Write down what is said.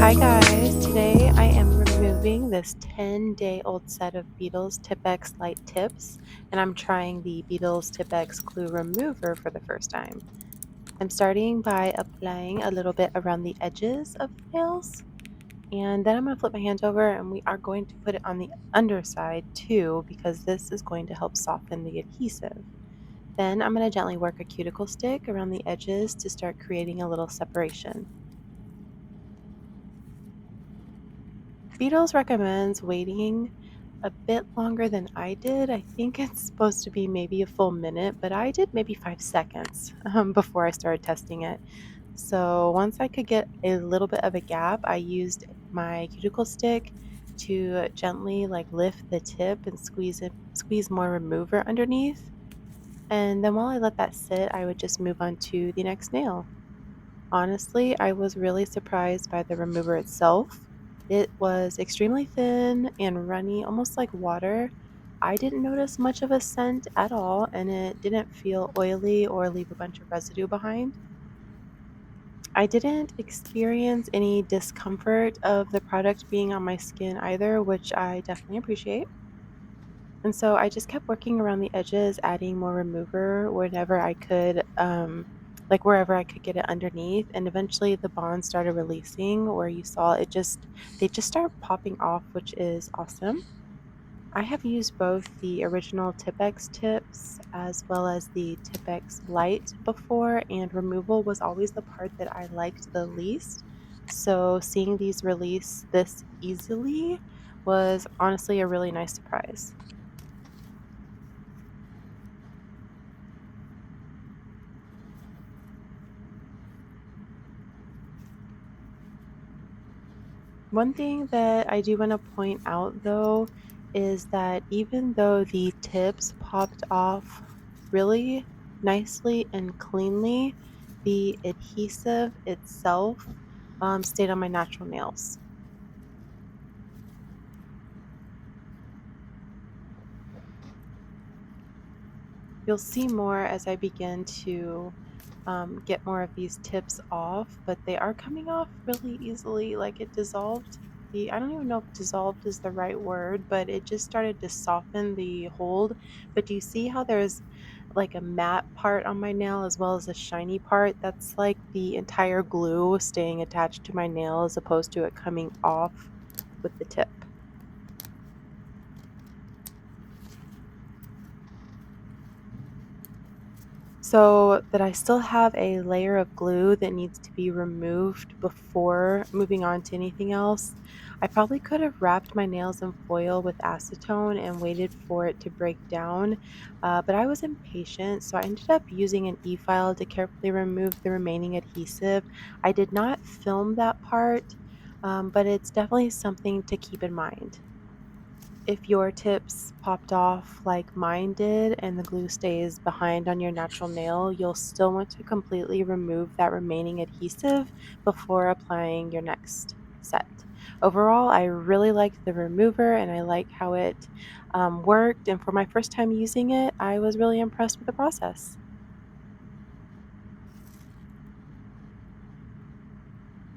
Hi guys, today I am removing this 10-day-old set of Beetles Tipex Lite tips, and I'm trying the Beetles Tipex Glue Remover for the first time. I'm starting by applying a little bit around the edges of the nails, and then I'm going to flip my hand over and we are going to put it on the underside too, because this is going to help soften the adhesive. Then I'm going to gently work a cuticle stick around the edges to start creating a little separation. Beatles recommends waiting a bit longer than I did. I think it's supposed to be maybe a full minute, but I did maybe 5 seconds before I started testing it. So once I could get a little bit of a gap, I used my cuticle stick to gently lift the tip and squeeze more remover underneath. And then while I let that sit, I would just move on to the next nail. Honestly, I was really surprised by the remover itself. It was extremely thin and runny, almost like water. I didn't notice much of a scent at all, and it didn't feel oily or leave a bunch of residue behind. I didn't experience any discomfort of the product being on my skin either, which I definitely appreciate. And so I just kept working around the edges, adding more remover whenever I could, wherever I could get it underneath. And eventually the bonds started releasing, where you saw they just start popping off, which is awesome. I have used both the original Tipex tips as well as the Tipex Lite before, and removal was always the part that I liked the least. So seeing these release this easily was honestly a really nice surprise. One thing that I do want to point out though is that even though the tips popped off really nicely and cleanly, the adhesive itself stayed on my natural nails. You'll see more as I begin to get more of these tips off, but they are coming off really easily. Like it dissolved I don't even know if dissolved is the right word, but it just started to soften the hold. But do you see how there's like a matte part on my nail as well as a shiny part? That's like the entire glue staying attached to my nail as opposed to it coming off with the tip. So that I still have a layer of glue that needs to be removed before moving on to anything else. I probably could have wrapped my nails in foil with acetone and waited for it to break down, but I was impatient, so I ended up using an e-file to carefully remove the remaining adhesive. I did not film that part, but it's definitely something to keep in mind. If your tips popped off like mine did and the glue stays behind on your natural nail, you'll still want to completely remove that remaining adhesive before applying your next set. Overall, I really liked the remover and I like how it worked. And for my first time using it, I was really impressed with the process.